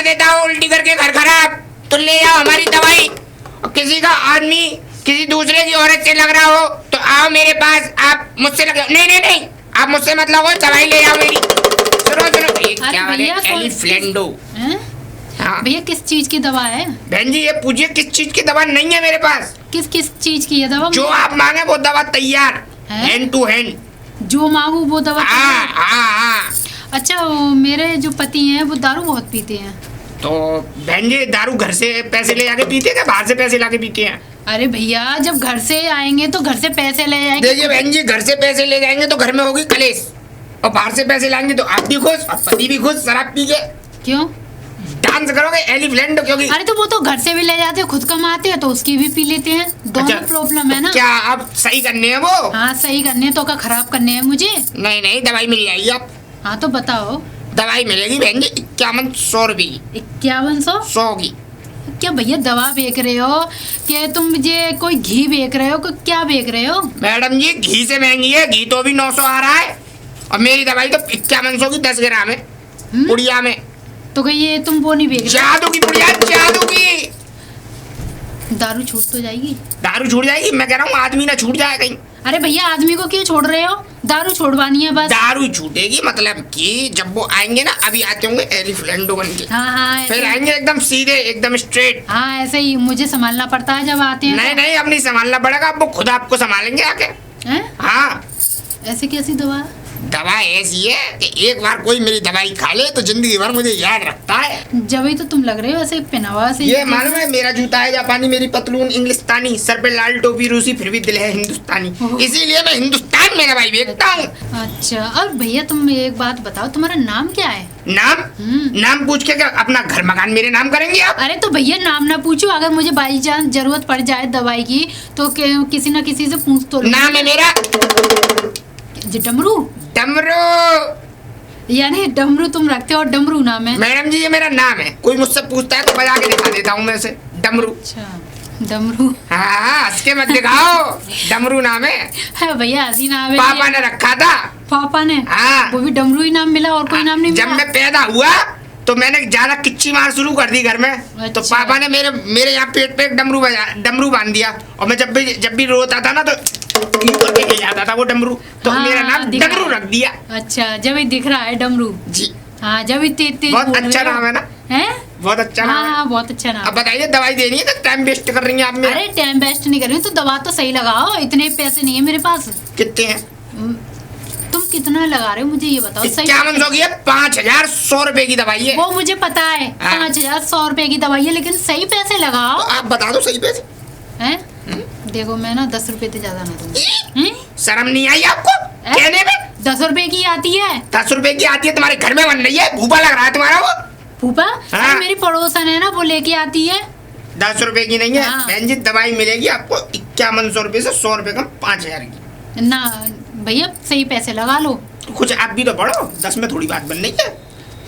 कर देता हूँ उल्टी करके घर खराब। तो ले आओ हमारी दवाई। और किसी का आदमी किसी दूसरे की औरत से लग रहा हो तो आओ मेरे पास। आप मुझसे लग नहीं नहीं नहीं, आप मुझसे मत लगो, दवाई ले आओ मेरी। सुनो सुनो, ये क्या वाले एलिफ्लेंडो। हाँ भैया किस चीज की दवा है? बहन जी ये पूछिए किस चीज की दवा नहीं है मेरे पास। किस किस चीज की है दवा? जो आप मांगे वो दवा तैयार, हैंड टू हैंड। जो मांगू वो दवा? हाँ हाँ हाँ। अच्छा मेरे जो पति हैं वो दारू बहुत पीते हैं। तो बहन जी दारू घर से पैसे ले जाके पीते हैं, बाहर से पैसे लाके पीते हैं? अरे भैया जब घर से आएंगे तो घर से पैसे ले जाएंगे। देखिए बहन जी, घर से पैसे ले जाएंगे तो घर में होगी कलेश, और बाहर से पैसे लाएंगे तो आप भी खुश और पति भी खुश शराब पी के। क्यों डांस करोगे एलिफ्लेंडो? क्योंकि अरे तो वो तो घर से भी ले जाते हैं, खुद कमाते हैं तो उसकी भी पी लेते हैं। दोनों प्रॉब्लम है ना। क्या आप सही करने हैं वो? हाँ सही करने हैं तो क्या खराब करने हैं मुझे? नहीं नहीं, दवाई मिल जाएगी आप। हाँ तो बताओ। दवाई मिलेगी बहन जी 5100 रुपये की। 5100 की। क्या भैया दवा बेच रहे हो कि तुम मुझे कोई घी बेच रहे हो? क्या बेच रहे हो? मैडम जी घी से महंगी है, घी तो अभी 900 आ रहा है और मेरी दवाई तो 5100 की 10 ग्राम है पुड़िया में। तो ये तुम वो नहीं बेच रहे? जादू की पुड़िया, जादू की। दारू छूट तो जाएगी? दारू छूट जाएगी? मैं कह रहा हूँ आदमी ना छूट जाए कहीं। अरे भैया आदमी को क्यों छोड़ रहे हो? दारू छोड़वानी है बस। दारू छूटेगी मतलब कि जब वो आएंगे ना, अभी आते होंगे एलिफ्लेंडो बन के। हाँ हाँ फिर आएंगे एकदम सीधे एकदम स्ट्रेट। हाँ ऐसे ही मुझे संभालना पड़ता है जब आते हैं। नहीं नहीं, अब नहीं संभालना पड़ेगा, अब वो खुद आपको संभालेंगे आके। हैं? हाँ। ऐसी कैसी दवा? दवा ऐसी है कि एक बार कोई मेरी दवाई खा ले तो जिंदगी भर मुझे याद रखता है। जब ही तो तुम लग रहे हो ऐसे पहनावा से। ये मालूम है मेरा जूता है जापानी, मेरी पतलून इंग्लिस्तानी, सर पे लाल टोपी रूसी, फिर भी दिल है हिंदुस्तानी। इसीलिए मैं हिंदुस्तान में दवाई बेचता हूँ। अच्छा और भैया तुम एक बात बताओ, तुम्हारा नाम क्या है? नाम? नाम पूछ के क्या अपना घर मकान मेरे नाम करेंगे आप? अरे तो भैया नाम ना पूछो, अगर मुझे बाई चांस जरूरत पड़ जाए दवाई की तो किसी न किसी से पूछ तो। नाम है मेरा डमरू। डमरू यानी डमरू तुम रखते हो और डमरू नाम है? मैडम जी ये मेरा नाम है, कोई मुझसे पूछता है तो बजा के दिखा देता हूँ मैं से डमरू। अच्छा डमरू। हाँ हंस के मत दिखाओ, डमरू नाम है। भैया हंसी नाम है। पापा ने रखा था। पापा ने? हाँ। वो भी डमरू ही नाम मिला और कोई नाम नहीं मिला? जब मैं पैदा हुआ तो मैंने ज्यादा किच्ची मार शुरू कर दी घर में। अच्छा। तो पापा ने मेरे यहाँ पेट पे एक डमरू बांध दिया, और मैं जब भी रोता था ना तो यूं करके ले जाता था वो डमरू, तो हाँ, मेरा नाम डमरू रख दिया। अच्छा जब ही दिख रहा है डमरू जी। हाँ जब ही तेज बहुत अच्छा नाम है ना? है? बहुत अच्छा नाम है। हाँ बहुत अच्छा नाम। अब बताइए दवाई देनी है तो टाइम वेस्ट कर रही हैं आप मेरा? अरे टाइम वेस्ट नहीं कर रही हूँ, तो दवा तो सही लगाओ, इतने पैसे नहीं है मेरे पास। कितने हैं? तुम कितना लगा रहे हो मुझे ये बताओ। 5100 की है, 5100 रुपए की दवाई है। वो मुझे पता है 5100 रुपए की दवाई है, लेकिन सही पैसे लगाओ। तो आप बता दो सही पैसे। हैं? देखो मैं ना 10 रुपए से ज्यादा ना दूंगी। शर्म नहीं आई आपको कहने में? 10 रुपए की आती है। 10 रुपए की आती है? तुम्हारे घर में बन रही है, भूपा लग रहा है तुम्हारा वो। फूफा? हाँ। अरे मेरी पड़ोसन है ना, वो लेके आती है। 10 रुपए की नहीं है हाँ। बहन जी, दवाई मिलेगी आपको 5100 रुपए से 100 रुपए कम 5000 की। ना भैया सही पैसे लगा लो। कुछ आप भी तो बढ़ो, 10 में थोड़ी बात बन रही है।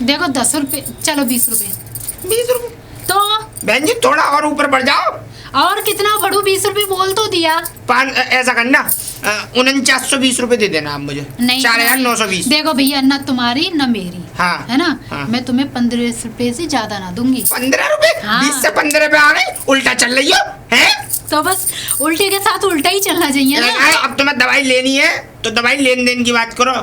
देखो 10 रुपए, चलो 20 रुपए। 20 रुपए तो बहन जी थोड़ा और ऊपर बढ़ जाओ। और कितना बढ़ू? 20 रुपए बोल तो दिया। ऐसा करना 4920 रुपए दे देना आप मुझे। नहीं 4920। देखो भैया ना तुम्हारी ना मेरी। हाँ। है ना? हाँ। मैं तुम्हें 15 रुपए से ज्यादा ना दूंगी। 15 रुपए? हाँ। 20 से 15 रुपए आ गए, उल्टा चल रही हो है? तो बस उल्टे के साथ उल्टा ही चलना चाहिए ना। अब तुम्हें दवाई लेनी है तो दवाई लेन देन की बात करो।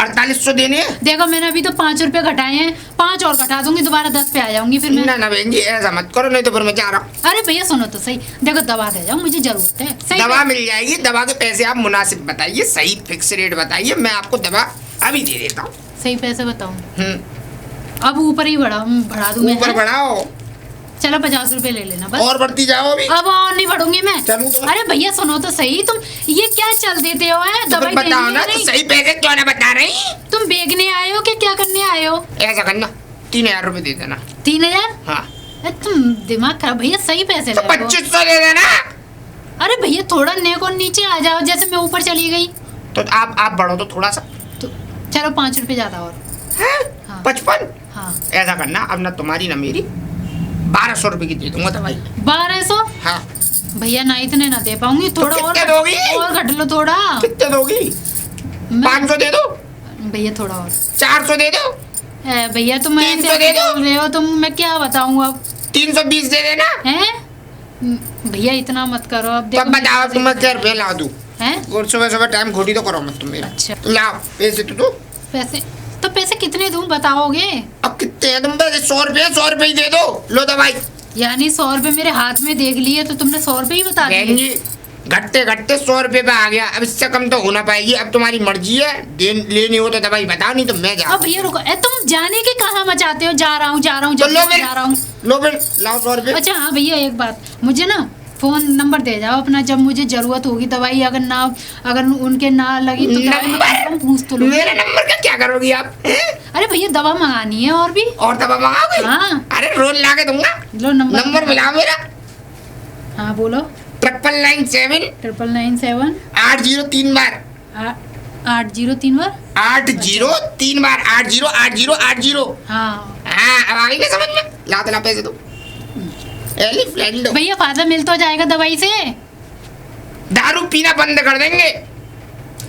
4800 देने हैं। देखो मैंने अभी तो 5 रुपए घटाए हैं, 5 और घटा दूंगी, दोबारा 10 पे आ जाऊंगी फिर मैं। ना बहन जी ऐसा मत करो, नहीं तो फिर मैं जा रहा हूँ। अरे भैया सुनो तो सही, देखो दवा दे जाओ, मुझे जरूरत है। सही दवा मिल जाएगी, दवा के पैसे आप मुनासिब बताइए, सही फिक्स रेट बताइए, मैं आपको दवा अभी दे देता हूँ। सही पैसे बताओ। अब ऊपर ही बढ़ा दूं मैं? ऊपर बढ़ाओ। चलो 50 रुपए ले लेना बस। और बढ़ती जाओ अभी। अब और नहीं बढ़ूंगी मैं। चलूं तो? अरे भैया सुनो तो सही, तुम ये क्या चल देते हो? है तो दवाई बताओ देनी ना, है तो नहीं? सही पैसे क्यों ना बता रही? तुम बेचने आए हो कि क्या करने आए हो? ऐसा करना 3000 रुपए दे देना। 3000? हाँ। तुम दिमाग खराब। भैया सही पैसे तो लगाओ। 2500 दे देना। अरे भैया थोड़ा नेक और नीचे आ जाओ, जैसे मैं ऊपर चली गई। तो आप बढ़ो तो थोड़ा सा। तो चलो 5 रुपए ज्यादा और। हाँ। 55? हाँ। ऐसा करना, अब ना तुम्हारी ना मेरी 1200 रुपए की दे दूंगा दवाई। 1200? हाँ। भैया ना इतने ना दे पाऊंगी, थोड़ा और कितने दोगी? और घट लो थोड़ा। कितने दोगी? 500 दे दो। भैया थोड़ा और। 400 दे दो। भैया तुम 300 दे दो। बोल रहे हो, तुम मैं क्या बताऊँ अब। 320 दे देना। हैं भैया इतना मत करो अब। तो देखो अब बताओ तुम्हें क्या रुपये ला दूँ? हैं और सुबह सुबह टाइम खोटी तो करो मत तुम मेरा। अच्छा लाओ पैसे तो दो। पैसे तो पैसे कितने दूं बताओगे? अब कितने हैं तुम पैसे? 100 रुपये, 100 रुपये ही दे दो। लो दवाई। यानी 100 रुपए मेरे हाथ में देख लिए तो तुमने 100 रुपए ही बता बहन दिए? जी घटते घटते 100 रुपये पे आ गया। अब इससे कम तो हो ना पाएगी। अब तुम्हारी मर्जी है, लेनी हो तो दवाई बताओ, नहीं तो मैं जा। अब भैया रुको, तुम जाने के कहाँ मचाते हो? जा रहा हूँ तो लो फिर, जा रहा हूँ। लो फिर लाओ 100 रुपये। अच्छा हाँ भैया एक बात, मुझे ना फोन नंबर दे जाओ अपना, जब मुझे जरूरत होगी दवाई, अगर उनके ना लगी तो नंबर? पूछ तो लो। मेरे नंबर का क्या करोगी आप? अरे भैया दवा मंगानी है और भी। और दवा मंगाओगे? हाँ। अरे रोज ला के दूंगा। लो नंबर मिलाओ मेरा। हाँ बोलो। 997 997 80 3 बार 803 बार 80 3 बार 80 80 80। हाँ हाँ अब आ गई ना समझ में? ला तो ला पैसे दो। एलिफ्लेंडो। भैया फायदा मिल तो जाएगा दवाई से? दारू पीना बंद कर देंगे।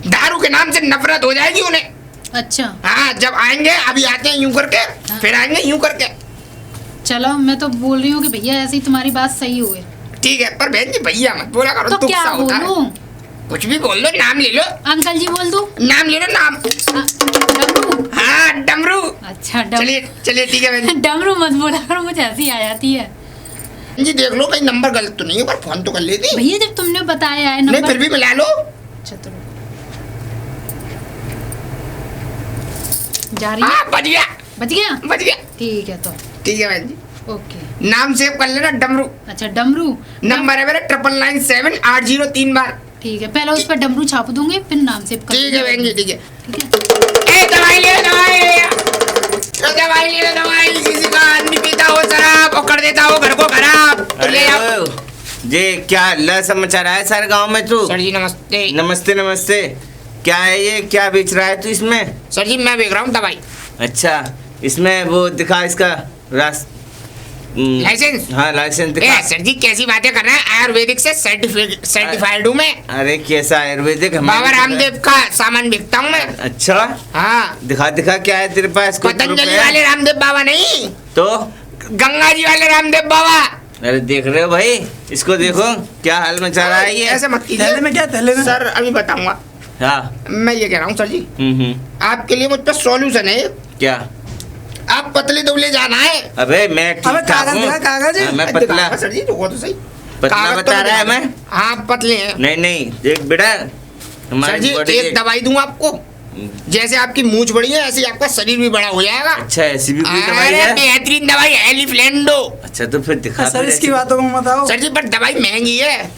दारू के नाम से नफरत हो जाएगी उन्हें। अच्छा हाँ जब आएंगे, अभी आते हैं यूं करके, हाँ। फिर आएंगे यूं करके। चलो मैं तो बोल रही हूँ कि भैया ऐसी तुम्हारी बात सही हुए ठीक है, पर बहन जी भैया मत बोला करो। तो दुख क्या सा होता है। बोलूं? कुछ भी बोल लो, नाम ले लो। अंकल जी बोल दूं? नाम ले लो, नाम। डमरू? हाँ डमरू। अच्छा चलिए चलिए ठीक है बहन जी। डमरू मत बोला करो, मुझे हंसी आ जाती है। जी देख लो कहीं नंबर गलत तो नहीं है, पर फोन तो कर लेती। भैया जब तुमने बताया है नहीं नंबर। फिर भी मिला लो। अच्छा तो जा रही है? हाँ बच गया, बच गया? बच गया। ठीक है तो ठीक है बहन जी, ओके। नाम सेव कर लेना डमरू। अच्छा डमरू। नंबर है मेरा 997 80 3 बार। ठीक है, पहले उस पर डमरू छाप दूंगी फिर नाम सेव कर ठीक है बहन जी, ठीक है। ठीक है। ए दवाई ले लो, दवाई ले लो, दवाई ले लो, दवाई। किसी का आदमी पीता हो शराब और कर देता हो घर को खराब, तो ले आओ। अरे ये क्या हल्ला सा मचा रहा है सारे गांव में तू? सर जी नमस्ते। नमस्ते नमस्ते। क्या है ये, क्या बेच रहा है तू इसमें? सर जी मैं बेच रहा हूँ दवाई। अच्छा इसमें वो दिखा इसका रास लाइसेंस? हाँ लाइसेंस दिखा। ए सर जी कैसी बातें कर रहे हैं? आयुर्वेदिक से सर्टिफाइड हूँ मैं। अरे कैसा आयुर्वेदिक? बाबा रामदेव का सामान बेचता हूँ मैं। अच्छा हाँ दिखा दिखा क्या है तेरे पास? कोई proof पतंजलि है? वाले रामदेव बाबा नहीं, तो गंगा जी वाले रामदेव बाबा। अरे देख रहे हो भाई, इसको देखो क्या हाल मचा रहा है ये। ऐसे मत कीजिए। थैले में क्या, थैले में? सर अभी बताऊंगा। हाँ मैं ये कह रहा हूँ सर जी, हम्म। आपके लिए मुझ पर सॉल्यूशन है। क्या? आप पतले दुबले जाना है। अबे मैं अबे ठीक ठाक कागज हूँ। दिखा, कागज। हाँ, मैं पतला दिखाओ सर जी, रुको तो सही। पतला कागज तो बता रहा है दिखा मैं। दो। हाँ पतले हैं। नहीं नहीं देख बेटा, सर हमारी जी बॉडी एक दवाई दूं आपको, जैसे आपकी मूंछ बड़ी है ऐसे ही आपका शरीर भी बड़ा हो जाएगा। अच्छा ऐसी भी कोई दवाई अरे है? बेहतरीन दवाई एलिफ्लेंडो। अच्छा तो फिर दिखा सर फिर इसकी ऐसी। बातों को बताओ। सर जी पर दवाई महंगी है।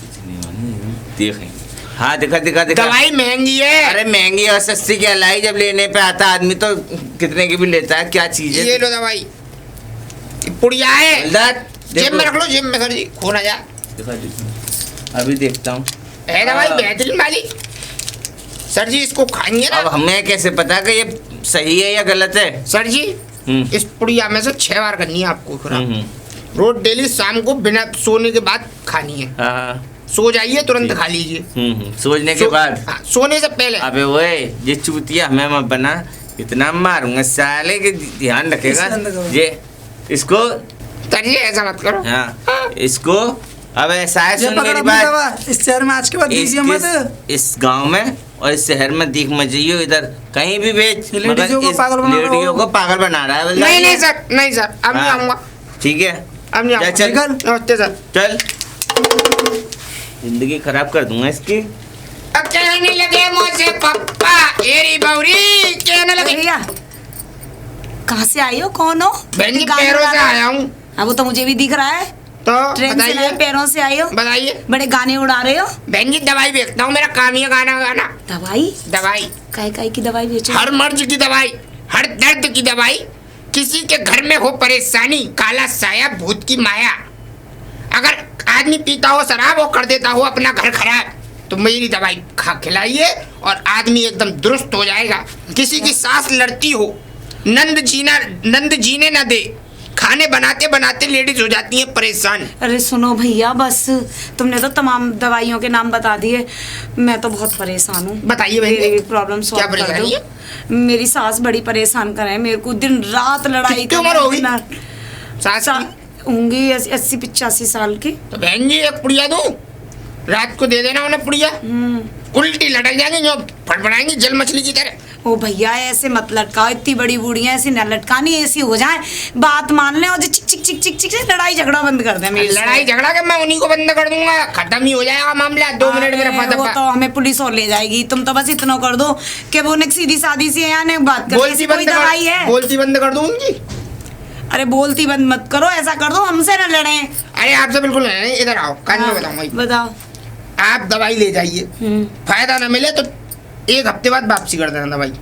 देखें। हाँ दिखा दिखा दिखा। दवाई महंगी है। अरे महंगी और सस्ती क्या लाई, जब लेने पे आता आदमी तो कितने की भी लेता है, क्या चीज है? ये लो दवाई, पुड़िया है। हवलदार, जेब देखो। में रख लो, जेब में सर जी खो ना जाए। दिखा दिखा। अभी देखता हूँ। है दवाई हाँ। बेहतरीन वाली। सर जी इसको खाएंगे अब ना। हमें कैसे पता कि ये सही है या गलत है? सर जी हम्म। इस पुड़िया में से 6 बार करनी है आपको खुराक। हम्म। रोज डेली शाम को बिना सोने के बाद खानी है। हाँ सो जाइए तुरंत खा लीजिए। सोचने के बाद। हाँ, सोने से पहले। अबे ओए ये चूतिया हमें मत बना, इतना मारूंगा साले के, ध्यान रखेगा इसे अंदर करो। ये इसको। सर जी ऐसा मत करो। हाँ इसको। अब ऐसा है, ये सुन पकड़ मेरी अपनी बात। दवा, इस शहर में आज के बाद दीजिए मत। इस गांव में और इस शहर में दिख मत जाइयो, इधर कहीं भी बेच। ये लेडीजों को इस पागल बना रहा हो। लेडीजों को पागल बना रहा है। नहीं नहीं सर, नहीं सर, अब नहीं हाँ। आऊंगा। ठीक है अब नहीं जा, आऊंगा। चल। निकल। नमस्ते सर। चल, जिंदगी खराब कर दूंगा इसकी। अब कहने लगे मुझे पप्पा, एरी बौरी कहने लगे। भैया कहाँ से आई हो, कौन हो? बहन जी गाने पैरों से उड़ा रहे आया हो? हूँ। हाँ वो तो मुझे भी दिख रहा है। तो ट्रेन से बताइए, नहीं, पैरों से आई हो। बताइए। बड़े गाने उड़ा रहे हो। बहन जी दवाई बेचता हूँ, मेरा काम ही है गाना गाना। दवाई? दवाई, काय की दवाई बेचो? हर मर्ज की दवाई, हर दर्द की दवाई। किसी के घर में हो परेशानी, काला साया भूत की माया, अगर आदमी पीता हो शराब और कर देता हो अपना घर खराब, तो मेरी दवाई खिलाइए और आदमी एकदम दुरुस्त हो जाएगा। किसी की सांस लड़ती हो, नंद जीने न दे, खाने बनाते बनाते लेडीज हो जाती हैं परेशान। अरे सुनो भैया, बस तुमने तो तमाम दवाइयों के नाम बता दिए, मैं तो बहुत परेशान हूँ। बताइए बहन जी, मेरी प्रॉब्लम क्या सॉल्व कर परेशानी है? दो। मेरी सास बड़ी परेशान कर रहे हैं मेरे को, दिन रात लड़ाई कितनी उम्र होगी सास सा- की? होंगी 80-85 साल की। तो बहन जी एक पुड़िया दूं, रात को दे देना उन्हें पुड़िया, उल्टी लटक जाएंगी जो फटफड़ाएंगी जल मछली की तरह। ओ भैया ऐसे मत लटकाओ, इतनी बड़ी बूढ़ी ऐसी न लटकानी, ऐसी हो जाए बात मान ले और जो चिक चिक चिक चिक चिक से लड़ाई झगड़ा बंद कर दे मेरी से। लड़ाई झगड़ा के मैं उन्हीं को बंद कर दूंगा, खत्म ही हो जाएगा मामला 2 मिनट में रफा अरे, वो दफा। तो हमें पुलिस और ले जाएगी, तुम तो बस इतना कर दो कि वो ने सीधी सादी सी यहाँ ने बात कर, बोलती कोई बंद दवाई है? बोलती बंद कर दूं उनकी। अरे बोलती बंद मत करो, ऐसा कर दो हमसे न लड़े। अरे आपसे बिल्कुल नहीं, इधर आओ कान में बताऊंगा। बताओ। आप दवाई ले जाइए, फायदा ना मिले तो 1 हफ्ते बाद वापसी कर देना दवाई।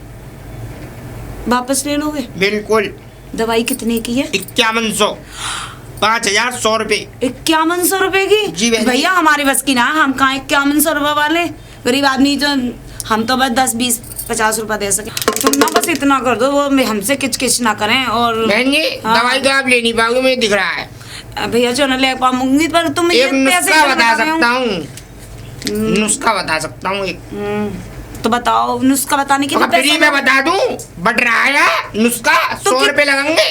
वापस ले लोगे? बिल्कुल। दवाई कितने की है? 5100, 5100 रुपए। 5100 रुपए की? जी बहन। भैया हमारे बस की ना, हम कहाँ 5100 रुपए वाले गरीब आदमी, जो हम तो बस 10-20-50 रुपए दे सके। तुम ना बस इतना कर दो, वो हमसे किच ना करें। और बहन जी हाँ। दवाई तो आप ले नहीं पाओगे, मुझे दिख रहा है। भैया जो न ले पाऊंगी, पर तुम ये एक पैसे नुस्खा क्यों बता रहे हो? सकता हूँ, नुस्खा बता सकता हूँ एक। तो बताओ, नुस्खा बताने के लिए फ्री पैसे में बता दूं, बट रहा है नुस्खा, 100 रुपए लगेंगे।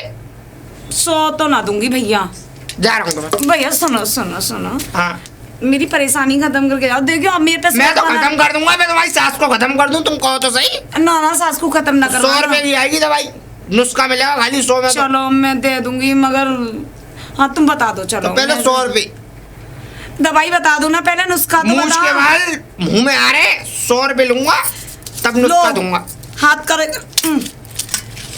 100 तो ना दूंगी भैया। जा रहा हूँ तो मैं। भैया सुनो सुनो सुनो, हाँ मेरी परेशानी खत्म करके जाओ। देखियो अब मेरे पे मैं तो खत्म कर दूंगा, मैं तुम्हारी सास को खत्म कर दूं, तुम कहो तो सही। ना सास को खत्म ना करो। 100 रुपए की आएगी दवाई, नुस्खा मिलेगा खाली 100 में। तो चलो मैं दे दूंगी, मगर हाँ तुम बता दो। चलो पहले 100 रुपए, दवाई बता दो ना, पहले नुस्खा तो मूछ के बताओ। बाल मुंह में आ रहे, 100 रुपए लूंगा तब नुस्खा लो, दूंगा। हाथ करे।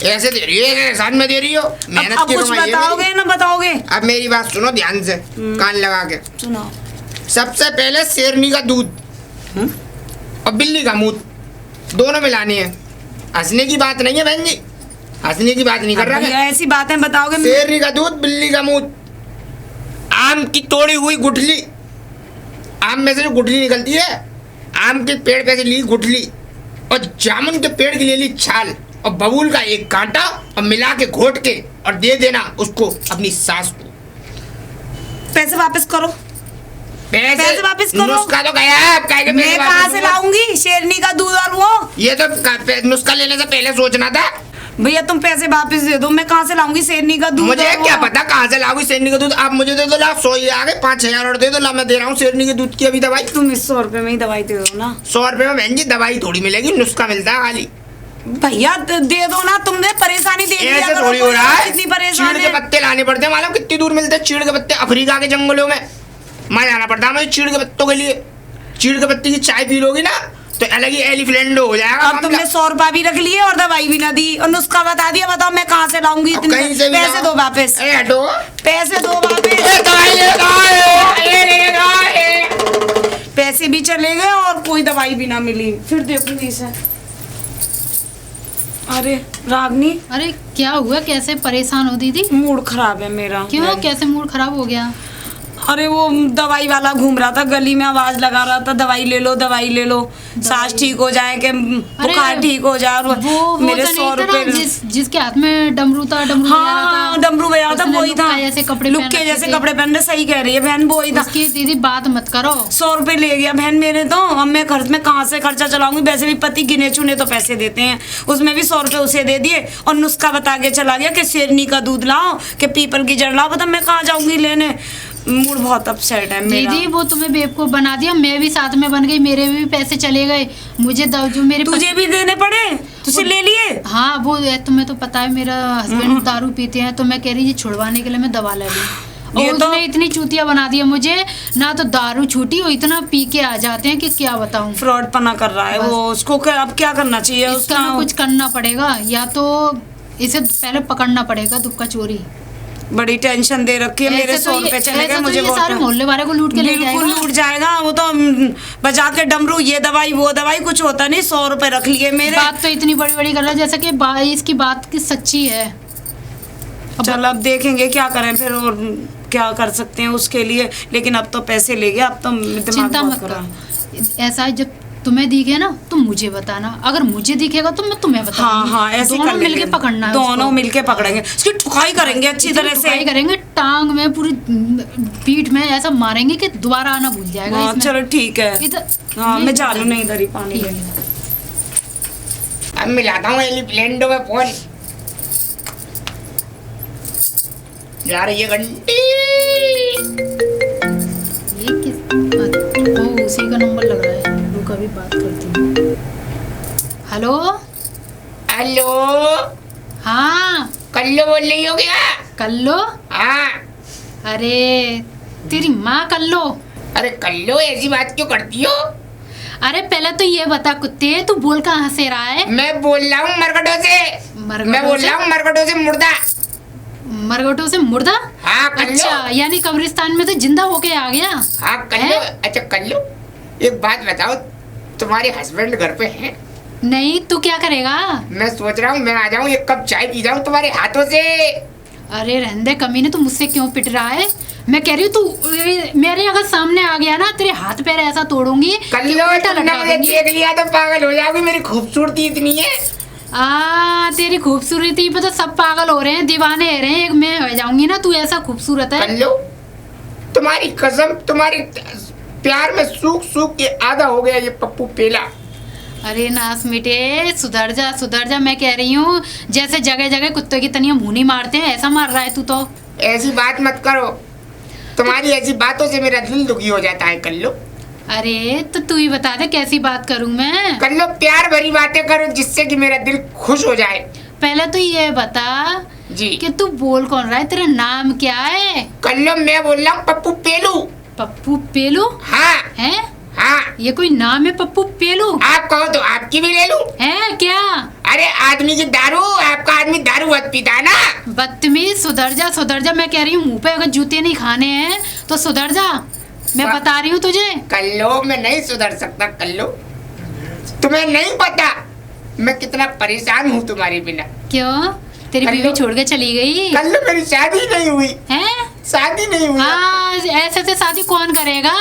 ऐसे दे रही है, एहसान में दे रही हो, मेहनत अब की कुछ कमाई है बताओगे मेरी। ना बताओगे? अब मेरी बात सुनो ध्यान से, कान लगा के। सुनाओ। सबसे पहले शेरनी का दूध और बिल्ली का मूत दोनों मिलानी है। हंसने की बात नहीं है बहन जी, हंसने की बात नहीं कर रहा मैं। भैया ऐसी बातें बताओगे? शेरनी का दूध, बिल्ली का मूत, आम की तोड़ी हुई गुठली, आम में से जो गुठली निकलती है, आम के पेड़ पे से ली गुठली, और जामुन के पेड़ की ले ली छाल, और बबूल का एक कांटा, और मिला के घोट के और दे देना उसको अपनी सास को। पैसे वापस करो। पैसे वापस करो। नुस्खा तो गया है, अब काहे के पैसे मैं वापस कहाँ से दूंगा? लाऊंगी शेरनी का दूध? और वो ये तो नुस्खा लेने से पहले सोचना था। भैया तुम पैसे वापस दे दो, मैं कहाँ से लाऊंगी शेरनी का दूध? मुझे और वो? क्या पता कहाँ से लाओगी शेरनी का दूध। आप मुझे दे दो, ला 100 ही आ गए, 5,000 और दे दो, ला मैं दे रहा हूँ शेरनी के दूध की अभी दवाई। तुम इस 100 रुपए में ही दवाई दे दो ना। 100 रुपए में बहन जी दवाई थोड़ी मिलेगी, नुस्खा मिलता है खाली। भैया दे दो ना, तुमने परेशानी दे दी। ऐसे थोड़ी हो रहा है, कितनी चीड़ परेशान के है। पत्ते लाने पड़ते हैं, मालूम कितनी दूर मिलते हैं चीड़ के पत्ते? अफ्रीका के जंगलों में मैं जाना पड़ता है मुझे चीड़ के पत्तों के लिए। चीड़ के पत्ते की चाय पी लोगी ना तो अलग ही एलिफेंडो हो जाएगा अब तुमने 100 रुपया भी रख लिए और दवाई भी ना दी और नुस्खा बता दिया। बताओ मैं कहाँ से लाऊंगी अब इतने कहीं से भी पैसे? लाओ। दो वापस, अरे हटो, पैसे दो वापस। दवाई ले दो, पैसे भी चले गए और कोई दवाई भी ना मिली। फिर देखूंगी इसे। अरे रागनी, अरे क्या हुआ, कैसे परेशान हो दीदी? मूड खराब है मेरा। क्यों, कैसे मूड खराब हो गया? अरे वो दवाई वाला घूम रहा था गली में, आवाज लगा रहा था दवाई ले लो दवाई ले लो, सांस ठीक हो जाए कि बुखार ठीक हो जाए। और वो मेरे तो 100 नहीं था ना, रुपए। जिसके हाथ में डमरू था, डमरू बजा रहा था। हाँ डमरू बजा था, उसने वही था। लुक्का जैसे कपड़े पहन लुक्के रखे जैसे थे। कपड़े पहन रहे, सही कह रही है बहन, वही था। उसकी दीदी बात मत करो। 100 रुपए ले गया बहन मेरे तो। अब मैं खर्च में कहाँ से खर्चा चलाऊंगी? वैसे भी पति गिने चुने तो पैसे देते हैं, उसमें भी 100 रुपए उसे दे दिए और नुस्खा बता के चला गया कि शेरनी का दूध लाओ, कि पीपल की जड़ लाओ। बता मैं कहाँ जाऊंगी लेने? मूड बहुत अपसेट है मेरा। दीदी वो तुम्हें बेवकूफ बना दिया, मैं भी साथ में बन गई, मेरे भी पैसे चले गए। मुझे जो मेरे तुझे भी देने पड़े? तुझे ले लिए? हाँ वो तुम्हें तो पता है मेरा हस्बैंड दारू पीते हैं, तो मैं कह रही थी छुड़वाने के लिए मैं दवा ले लूं। ये और तो- उसने इतनी चूतिया बना दिया मुझे, ना तो दारू छूटी और इतना पी के आ जाते हैं कि क्या बताऊं। फ्रॉड पना कर रहा है बस। वो। उसको अब क्या करना चाहिए? इसका ना कुछ करना पड़ेगा, या तो इसे पहले पकड़ना पड़ेगा दुक्का चोरी। बड़ी टेंशन दे रखी है। मेरे 100 रुपए चले गए, मुझे ये सारे मोहल्ले वाले को लूट के ले बिल्कुल जाएगा। लूट जाएगा वो तो। बजा के डमरू, ये दवाई वो दवाई, कुछ होता नहीं। 100 रुपए रख लिए मेरे। बात तो इतनी बड़ी बड़ी कर रहा है जैसे कि इसकी बात की सच्ची है। चल अब देखेंगे क्या करें फिर, और क्या कर सकते हैं उसके लिए। लेकिन अब तो पैसे ले गया, अब तो दिमाग चिंता बहुत मत खराब। करो, ऐसा है जब तुम्हें दिखे ना तो मुझे बताना, अगर मुझे दिखेगा तो मैं तुम्हें बताऊंगी। हाँ ऐसे दोनों कर लेंगे। मिलके पकड़ना है दोनों उसको। मिलके पकड़ेंगे, उसकी ठुकाई करेंगे अच्छी तरह से। ट्राई करेंगे, टांग में पूरी पीठ में ऐसा मारेंगे कि दोबारा आना भूल जाएगा हाँ इसमें। चलो ठीक है। हाँ मैं जा रही हूँ, नहीं इधर ही पानी ठीक लेने। है। अब मिलाता हूँ एलिफ्लेंडो में फोन। जा रही है घंटी। ये किस ओ उसी का नंबर लग रहा है, रुक अभी बात करती हूँ। हेलो हेलो, हाँ कल्लो बोल रही हो क्या? कल्लो, हाँ। अरे तेरी माँ कल्लो। अरे कल्लो, ऐसी बात क्यों करती हो? अरे पहले तो ये बता कुत्ते, तू बोल कहाँ से रहा है? मैं बोल रहा हूँ मरकटों से। मरकटों मैं बोल से? रहा हूँ मरकटों से मुर्दा। मरगटों से मुर्दा? हाँ कल्लो। अच्छा, यानी कब्रिस्तान में तो जिंदा होके आ गया। हाँ कल्लो। हैं? अच्छा कल्लो, एक बात बताओ, तुम्हारे हस्बैंड घर पे हैं? नहीं, तू क्या करेगा? मैं सोच रहा हूँ मैं आ जाऊँ, एक कप चाय पी जाऊँ तुम्हारे हाथों से। अरे रहने दे कमीने, तू मुझसे क्यों पिट रहा है? मैं कह रही हूँ तू मेरे अगर सामने आ गया ना, तेरे हाथ पैर ऐसा तोड़ूंगी कि कल्लो, उल्टा तुमने लटका मुझे दूंगी। देख लिया तो पागल हो जाओगी, मेरी खूबसूरती इतनी है। तेरी खूबसूरती पे तो सब पागल हो रहे हैं, दीवाने हो रहे हैं, एक मैं हो जाऊंगी ना, तू ऐसा खूबसूरत है। कल्लो, तुम्हारी कसम, तुम्हारी प्यार में सूख सूख के आधा हो गया ये पप्पू पेला। अरे नास मिटे, सुधर जा, मैं कह रही हूँ जैसे जगह जगह कुत्तों की तनिया मुंह मारते हैं, ऐसा मार रहा है तू तो। ऐसी बात मत करो, तुम्हारी ऐसी बातों से मेरा दिल दुखी हो जाता है कल्लो। अरे तो तू ही बता दे कैसी बात करूं मैं? कल्लो, प्यार भरी बातें करो जिससे कि मेरा दिल खुश हो जाए। पहले तो ये बता जी। कि तू बोल कौन रहा है, तेरा नाम क्या है? कल्लो, मैं बोल रहा हूँ पप्पू पेलू। पप्पू पेलू? हाँ है? हाँ। ये कोई नाम है पप्पू पेलू? आप कहो तो आपकी भी ले लूं। है क्या? अरे आदमी की दारू, आपका आदमी दारू बहुत पीता है ना। बदतमीज, सुधर जा, मैं कह रही हूँ मुंह पे अगर जूते नहीं खाने हैं तो सुधर जा, मैं बता रही हूँ तुझे। कल्लो, मैं नहीं सुधर सकता कल्लो, तुम्हें नहीं पता मैं कितना परेशान हूँ तुम्हारे बिना। क्यों? तेरी कल्लो। बीवी छोड़ के चली गई कल्लो, मेरी शादी नहीं हुई। है? शादी नहीं हुई। हाँ, ऐसे से शादी कौन करेगा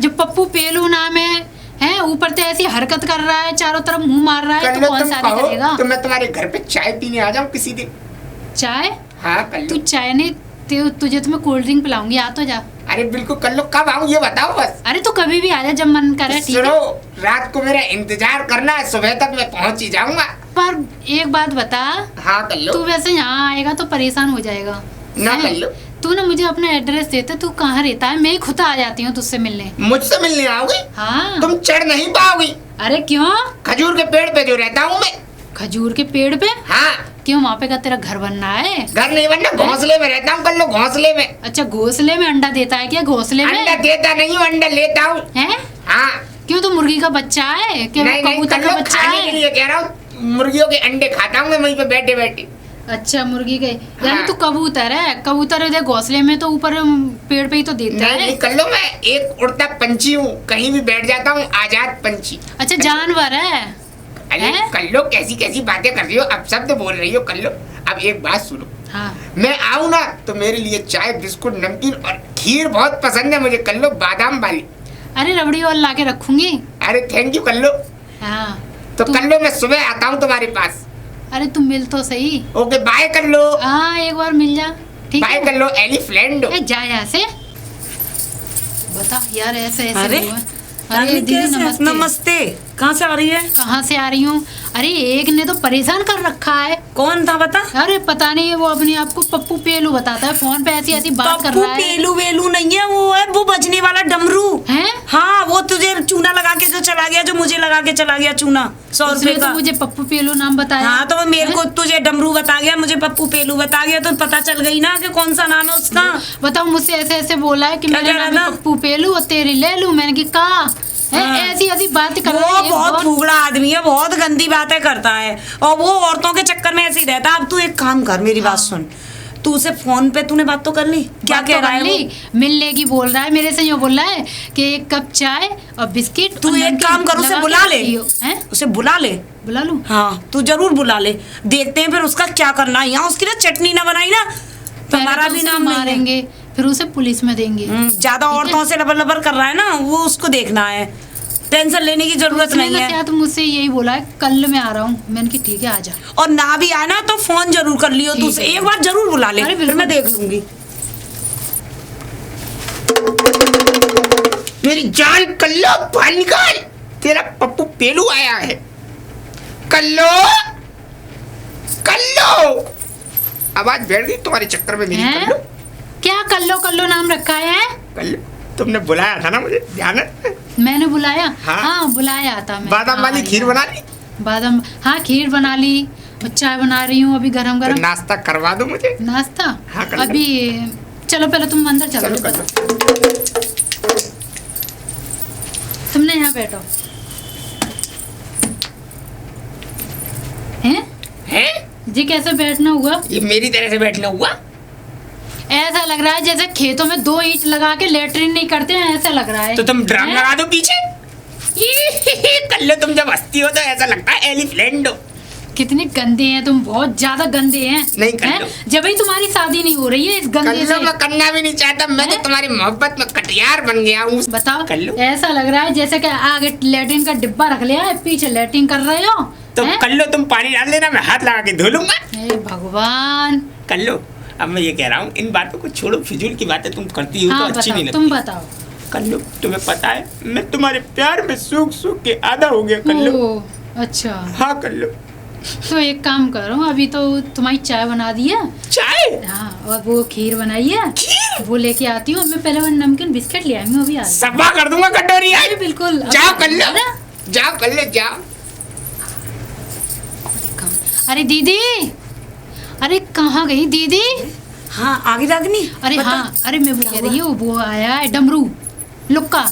जो पप्पू पेलू नाम है ऊपर से ऐसी हरकत कर रहा है, चारों तरफ मुंह मार रहा है, कल्लो, तो कौन तुम शादी कहो करेगा? तो मैं तुम्हारे घर पे चाय पीने आ जाऊँ किसी दिन। चाय? हाँ तू कल्लो। चाय नहीं, तुझे तो मैं कोल्ड ड्रिंक पिलाऊंगी, आ तो जा। अरे बिल्कुल कल्लो, कब आऊँ ये बताओ बस। अरे तू कभी भी आ जा जब मन करे, ठीक है? सुनो, रात को मेरा इंतजार करना है, सुबह तक मैं पहुँच ही जाऊंगा। पर एक बात बता, हाँ कल्लो। तू वैसे यहाँ आएगा तो परेशान हो जाएगा ना हैं? कल्लो। तू ना मुझे अपना एड्रेस देते, तू कहाँ रहता है, मैं खुद आ जाती हूँ तुझसे मिलने। मुझसे मिलने आओगी? हाँ। तुम चढ़ नहीं पाओगी। अरे क्यों? खजूर के पेड़ पे जो रहता हूँ मैं। खजूर के पेड़ पे? हाँ। क्यों, वहाँ पे का तेरा घर बनना है? घर नहीं बनना, घोंसले में रहता हूँ कल्लो, घोंसले में। अच्छा, घोंसले में अंडा देता है क्या? घोंसले में अंडा देता नहीं हूँ, अंडा लेता हूँ। है? हाँ। क्यों, तो मुर्गी का बच्चा है क्या? नहीं नहीं कबूतर का कल्लो, बच्चा खाने के है? लिए कह रहा हूँ, मुर्गियों के अंडे खाता हूँ मैं वहीं पे बैठे बैठे। अच्छा, मुर्गी के यानी हाँ। तू कबूतर है? कबूतर है घोंसले में तो ऊपर पेड़ पे ही तो देता नहीं है। नहीं कल्लो, मैं एक उड़ता पंछी हूँ, कहीं भी बैठ जाता हूँ, आजाद पंछी। अच्छा, जानवर है? अरे हैं? कल्लो, कैसी कैसी बातें कर रही हो, अब शब्द बोल रही हो कल्लो। अब एक बात सुनो, हाँ। मैं आऊँ ना तो मेरे लिए चाय, बिस्कुट, नमकीन और खीर बहुत पसंद है मुझे कल्लो, बादाम वाली। अरे रबड़ी और ला के रखूंगी। अरे थैंक यू कल्लो। हाँ। तो तू- कल्लो मैं सुबह आता हूँ तुम्हारे पास। अरे तू मिल तो सही। ओके बाय कल्लो। हाँ, एक बार मिल जा, ठीक बाय है? कल्लो, एलिफ्लेंडो। ए, जा यहाँ से। बता यार, ऐसे ऐसे अरे, हुआ। रानी अरे दीदी कैसे? नमस्ते। नमस्ते। कहाँ से आ रही है? कहाँ से आ रही हूँ? अरे एक ने तो परेशान कर रखा है। कौन था बता? अरे पता नहीं है, वो अपने आप को पप्पू पेलू बताता है, फोन पे ऐसी ऐसी बात कर पप्पू रहा है। पेलू वेलू नहीं है, वो है वो बजने वाला डमरू। हैं? हाँ, वो तुझे चूना लगा के जो चला गया, जो मुझे लगा के चला गया चूना 100 उसने रुपए तो का। मुझे पप्पू पेलू नाम बताया। हाँ, तो वो मेरे हैं? को तुझे डमरू बता गया, मुझे पप्पू पेलू बता गया, तो पता चल गई ना कि कौन सा नाम है उसका। बताओ, मुझसे ऐसे ऐसे बोला है कि क्या मेरा कह रहा नाम है था? पप्पू पेलू और तेरी ले लूं। मैंने कहा हाँ। ऐसी ऐसी बात कर रहा वो है। बहुत फूगड़ा आदमी है, बहुत गंदी बातें करता है, और वो औरतों के चक्कर में ऐसे ही रहता है। अब तू एक काम कर, मेरी बात सुन, तू उसे फोन पे तूने बात तो कर ली, क्या बात कह तो रहा है कर वो? ली, मिलने की बोल रहा है मेरे से, यूँ बोल रहा है कि एक कप चाय और बिस्किट। तू और एक नमकीन काम कर, उसे लगा के बुला ले। रखियो। हैं? उसे बुला ले। बुला लूं? हाँ, तू जरूर बुला ले, देखते हैं फिर उसका क्या करना है। यहाँ उसकी ना चटनी ना बनाई ना तो हमारा पहले तो भी उसे नाम नहीं है। मारेंगे, फिर उसे पुलिस में देंगे। ज्यादा ठीक है? औरतों से लबर लबर कर रहा है ना, वो उसको देखना है। टेंशन लेने की जरूरत नहीं मैंने है। क्या तुम मुझसे यही बोला है कल मैं आ रहा हूँ, मैंने कि ठीक है आ जा। और ना भी आना तो फोन जरूर कर लियो, तू ठीक है। एक बार जरूर बुला ले, अरे फिर बिल्कुल। मैं देख लूंगी। मेरी जान कल्लो बाहर निकाल, तेरा पप्पू पेलू आया है। कल्लो कल्लो, आवाज बैठ गई तुम्हारे चक्कर में मेरी। हैं? कल्लो क्या कल्लो कल्लो नाम रखा है? कल्लो, तुमने बुलाया था ना मुझे, ध्यान है? मैंने बुलाया? हाँ। हाँ बुलाया था मैं। बादाम वाली हाँ, खीर यार। बना ली? बादाम, हाँ खीर बना ली और चाय बना रही हूँ अभी गरम तो गरम। नाश्ता करवा दो मुझे। नाश्ता? हाँ, कर लो। अभी चलो पहले तुम अंदर चलो। चलो कर लो। तुमने यहाँ बैठो। हैं? हैं? जी कैसे बैठना हुआ? ये मेरी तरह से बैठना हुआ? ऐसा लग रहा है जैसे खेतों में 2 ईंट लगा के लेटरिन नहीं करते हैं, ऐसा लग रहा है। तो तुम ड्रम हैं? लगा दो पीछे। कल्लो तुम जब हंसती हो तो ऐसा लगता है एलिफेंट हो। कितने गंदे हैं तुम, बहुत ज्यादा गंदे हैं। नहीं कर हैं? लो। जब ही तुम्हारी शादी नहीं हो रही है इस गंदे कल्लो से। मैं करना भी नहीं चाहता, मैं तो हैं? तुम्हारी मोहब्बत में कटियार बन गया हूँ। बताओ, कर लो। ऐसा लग रहा है जैसे कि आगे लेटरिन का डिब्बा रख लिया है, पीछे लेटरिन कर रहे हो। तो हैं? कल्लो तुम पानी डाल देना, मैं हाथ लगा के धो लूंगा। हे भगवान। कल्लो अब मैं ये कह रहा हूँ, इन बातों को छोड़ो, फिजूल की बातें तुम करती हो हाँ तो अच्छी बताओ, नहीं तुम लगती। बताओ। कल्लो तुम्हें पता है मैं तुम्हारे प्यार में सूख सूख के आधा हो गया कल्लो। ओ, अच्छा हाँ कल्लो। तो एक काम करो, अभी तो तुम्हारी चाय बना दी है। चाय? हाँ, और वो खीर बनाई है, खीर? वो लेके आती हूँ मैं। पहले वो नमकीन बिस्किट ले आई हूँ अभी। आ सब्बा कर दूंगा कटोरी आज। अरे बिल्कुल। जाओ अभी- कल्लो, अरे, जाओ कल्लो जाओ। अरे दीदी, अरे कहाँ गई दीदी? हाँ आगे रागनी। अरे बता। हाँ, अरे मैं वो कह रही हूँ, वो आया है डमरू लुक्का।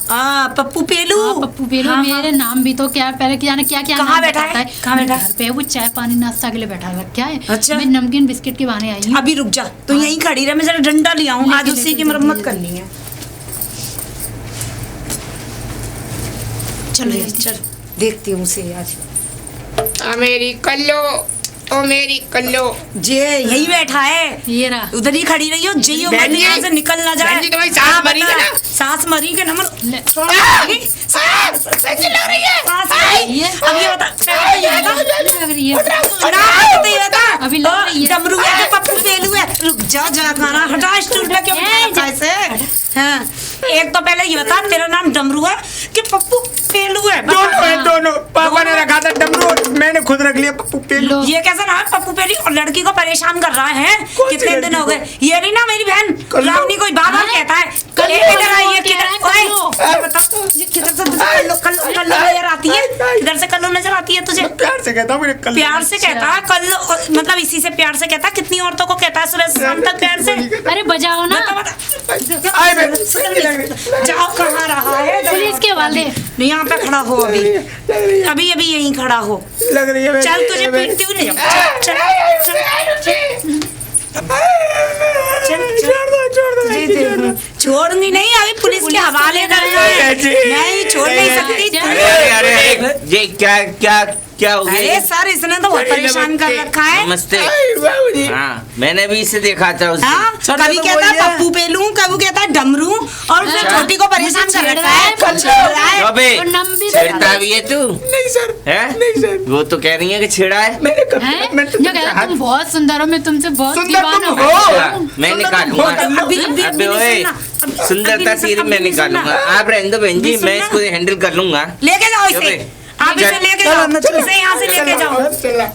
पप्पू पेलू। हाँ, पप्पू पेलो। हाँ, मेरे नाम भी तो क्या पहले क्या क्या क्या कहाँ नाम बैठा है? बताता कहाँ बैठा है? घर पे वो चाय पानी नाश्ता के लिए बैठा रखा है। अच्छा। मैं नमकीन बिस्किट के बहाने आई हूँ। अभी रुक जा, तू यहीं खड़ी रह, मैं जरा डंडा ले आऊं, आज लेके- उसी की लेके मरम्मत जल्दी- करनी है। चलो चल, देखती हूँ उसे आज। मेरी कल्लो, ओ मेरी कल्लो। जे यही बैठा है, ये रहा। उधर ही खड़ी रही हो, जियो बहन जी, यहाँ से निकल ना जाए। बहन जी, तुम्हारी सास हाँ, मरी बता, है ना? सास मरी के नंबर ले। कैसी लग रही है? ये अब ये बता, ये बता, लग रही है। ना, तो ये बता, अभी लग रही है। डमरू है कि पप्पू पेलू है? रुक जा, जा खाना हटा, स्टूल पे क्यों ए, बैठा है ऐसे? हाँ, एक तो पहले ये बता, तेरा नाम डमरू है कि पप्पू पेलू है? बता। दोनों है दोनों। पापा ने रखा था डमरू और मैंने खुद रख लिया पप्पू पेलू। लो। ये कैसा नाम है पप्पू पेली, और लड़की को परेशान कर रहा है? कौन सी कितने दिन लड़की हो को? गए? ये नहीं ना मेरी बहन कल्लो। रावनी, कोई बार बार हाँ? कहता है कल्लो, ये इधर आई, ये कह रहा है किधर? ओए, कल्लो। ये बता, ये किधर से कल्लो कल्लो कल्लो नजर आती है? किधर से कल्लो नजर आती है तुझे? प्यार से कहता हूँ मेरे कल्लो। प्यार से कहता है कल्लो, मतलब इसी से प्यार से कहता है? कितनी औरतों को कहता है सुबह से शाम तक प्यार से? अरे बजाओ ना। बता बता। आए बे, सही लग रही है। जाओ, कहाँ रहा है? पुलिस के वाले। नहीं, यहाँ पे खड़ा हो अभी, अभी अभी यहीं खड़ा हो। लग रही है मेरी। चल तुझे पीटती हूँ, नहीं चल छोड़ूंगी नहीं, अभी पुलिस के हवाले करना है। नहीं छोड़ नहीं सकती। अरे ये क्या क्या क्या हो अरे गया? सर, इसने तो बहुत परेशान कर रखा है। नमस्ते। बाबूजी। हाँ मैंने भी इसे देखा था उस दिन। हाँ, कभी कहता है पप्पू पेलू, कभी कहता है डमरू, और उसने अच्छा। छोटी को परेशान मुझे कर छेड़ रखा रहा है। है, कल छेड़ रहा है। अबे और नम भी छेड़ता भी है तू? नहीं सर, है? नहीं सर। वो तो कह रही है कि छेड़ा है। मैंने कभी हैं? मैं तो जो कह रहा, तुम बहुत सुंदर हो, मैं तुमसे बहुत सुंदर दीवाना तुम हूँ। हो। अच्छा, मैं निकालूंगा। अभी अबे ओए नहीं सुनना। सुंदरता सीरी मैं निकालूंगा। आप रहने दो बहन जी, अभी मैं सुनना। इसको हैंडल कर लूंगा। लेके जाओ इसे, चलो बे। आप इसे चल। लेके जाओ, इसे यहाँ से लेके जाओ। चला